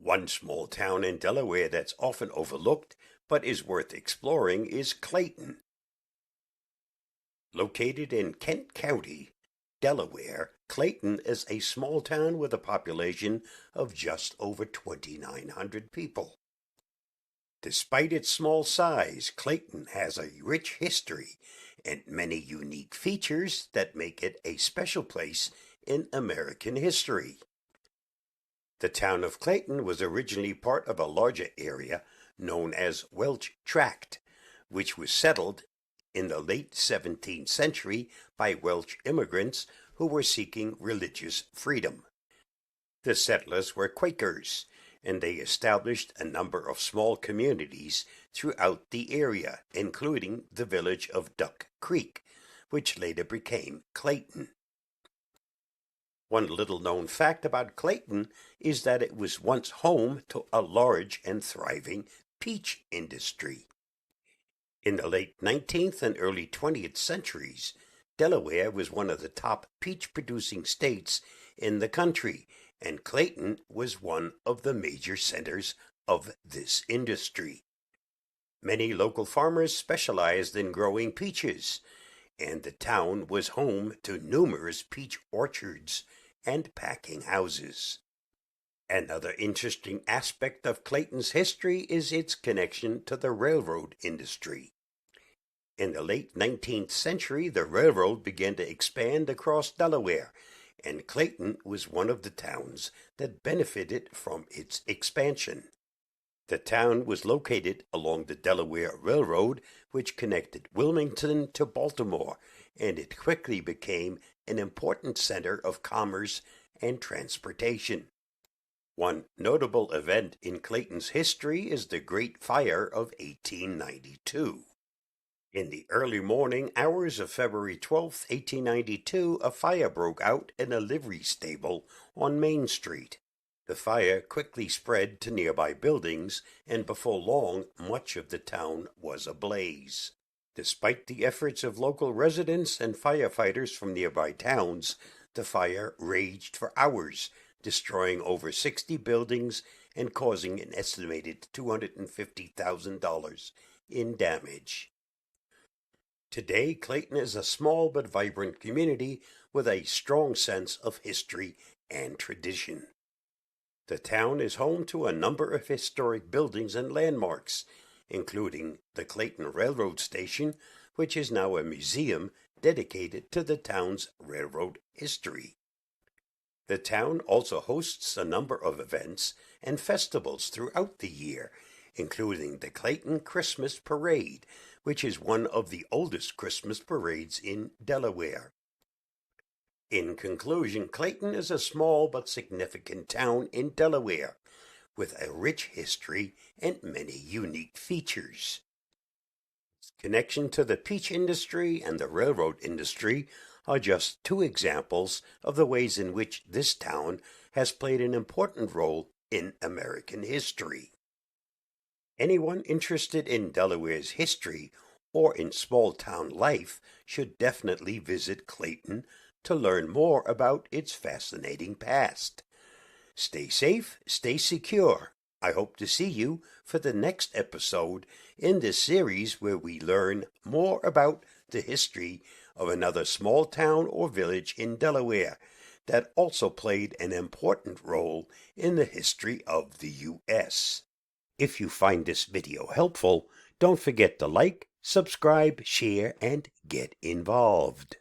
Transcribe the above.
One small town in Delaware that's often overlooked but is worth exploring is Clayton. Located in Kent County, Delaware, Clayton is a small town with a population of just over 2,900 people. Despite its small size, Clayton has a rich history and many unique features that make it a special place in American history. The town of Clayton was originally part of a larger area known as Welch Tract, which was settled in the late 17th century by Welsh immigrants who were seeking religious freedom. The settlers were Quakers, and they established a number of small communities throughout the area, including the village of Duck Creek, which later became Clayton. One little-known fact about Clayton is that it was once home to a large and thriving peach industry. In the late 19th and early 20th centuries, Delaware was one of the top peach-producing states in the country, and Clayton was one of the major centers of this industry. Many local farmers specialized in growing peaches, and the town was home to numerous peach orchards and packing houses. Another interesting aspect of Clayton's history is its connection to the railroad industry. In the late 19th century, the railroad began to expand across Delaware, and Clayton was one of the towns that benefited from its expansion. The town was located along the Delaware Railroad, which connected Wilmington to Baltimore, and it quickly became an important center of commerce and transportation. One notable event in Clayton's history is the Great Fire of 1892. In the early morning hours of February 12, 1892, a fire broke out in a livery stable on Main Street. The fire quickly spread to nearby buildings, and before long, much of the town was ablaze. Despite the efforts of local residents and firefighters from nearby towns, the fire raged for hours, destroying over 60 buildings and causing an estimated $250,000 in damage. Today, Clayton is a small but vibrant community with a strong sense of history and tradition. The town is home to a number of historic buildings and landmarks, including the Clayton Railroad Station, which is now a museum dedicated to the town's railroad history. The town also hosts a number of events and festivals throughout the year, including the Clayton Christmas Parade, which is one of the oldest Christmas parades in Delaware. In conclusion, Clayton is a small but significant town in Delaware, with a rich history and many unique features. Its connection to the peach industry and the railroad industry are just two examples of the ways in which this town has played an important role in American history. Anyone interested in Delaware's history or in small-town life should definitely visit Clayton to learn more about its fascinating past. Stay safe, stay secure. I hope to see you for the next episode in this series where we learn more about the history of another small town or village in Delaware that also played an important role in the history of the U.S. If you find this video helpful, don't forget to like, subscribe, share, and get involved.